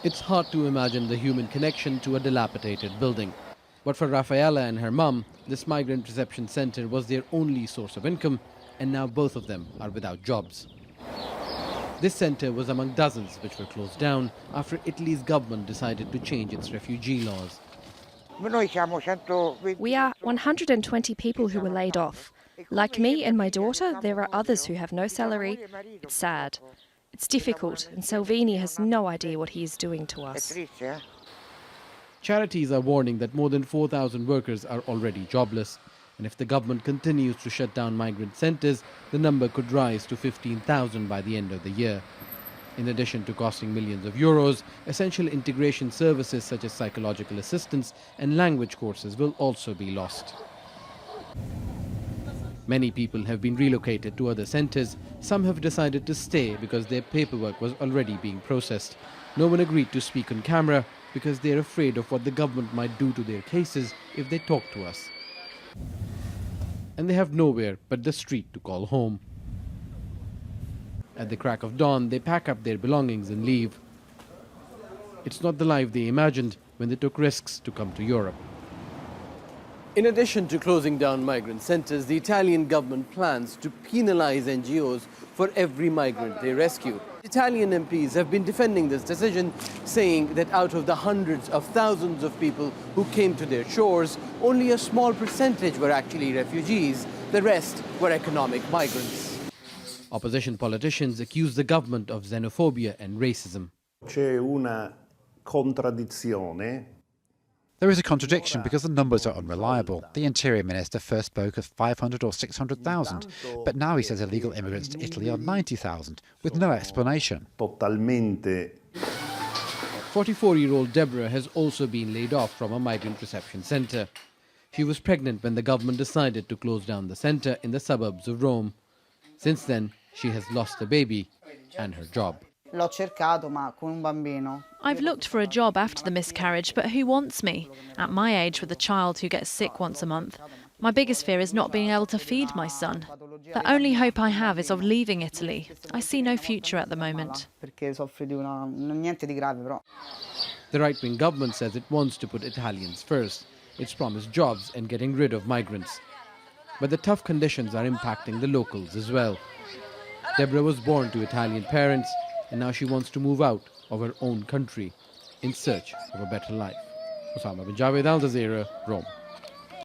It's hard to imagine the human connection to a dilapidated building. But for Rafaela and her mum, this migrant reception center was their only source of income, and now both of them are without jobs. This center was among dozens which were closed down after Italy's government decided to change its refugee laws. We are 120 people who were laid off. Like me and my daughter, there are others who have no salary. It's sad. It's difficult, and Salvini has no idea what he is doing to us. Charities are warning that more than 4,000 workers are already jobless. And if the government continues to shut down migrant centres, the number could rise to 15,000 by the end of the year. In addition to costing millions of euros, essential integration services such as psychological assistance and language courses will also be lost. Many people have been relocated to other centres. Some have decided to stay because their paperwork was already being processed. No one agreed to speak on camera because they're afraid of what the government might do to their cases if they talk to us. And they have nowhere but the street to call home. At the crack of dawn, they pack up their belongings and leave. It's not the life they imagined when they took risks to come to Europe. In addition to closing down migrant centres, the Italian government plans to penalise NGOs for every migrant they rescue. Italian MPs have been defending this decision, saying that out of the hundreds of thousands of people who came to their shores, only a small percentage were actually refugees. The rest were economic migrants. Opposition politicians accuse the government of xenophobia and racism. C'è una contraddizione. There is a contradiction because the numbers are unreliable. The Interior Minister first spoke of 500 or 600,000, but now he says illegal immigrants to Italy are 90,000, with no explanation. 44-year-old Deborah has also been laid off from a migrant reception centre. She was pregnant when the government decided to close down the centre in the suburbs of Rome. Since then, she has lost the baby and her job. I've looked for a job after the miscarriage, but who wants me? At my age, with a child who gets sick once a month, my biggest fear is not being able to feed my son. The only hope I have is of leaving Italy. I see no future at the moment. The right-wing government says it wants to put Italians first. It's promised jobs and getting rid of migrants. But the tough conditions are impacting the locals as well. Deborah was born to Italian parents, and now she wants to move out of her own country in search of a better life. Osama bin Javaid, AlJazeera, Rome.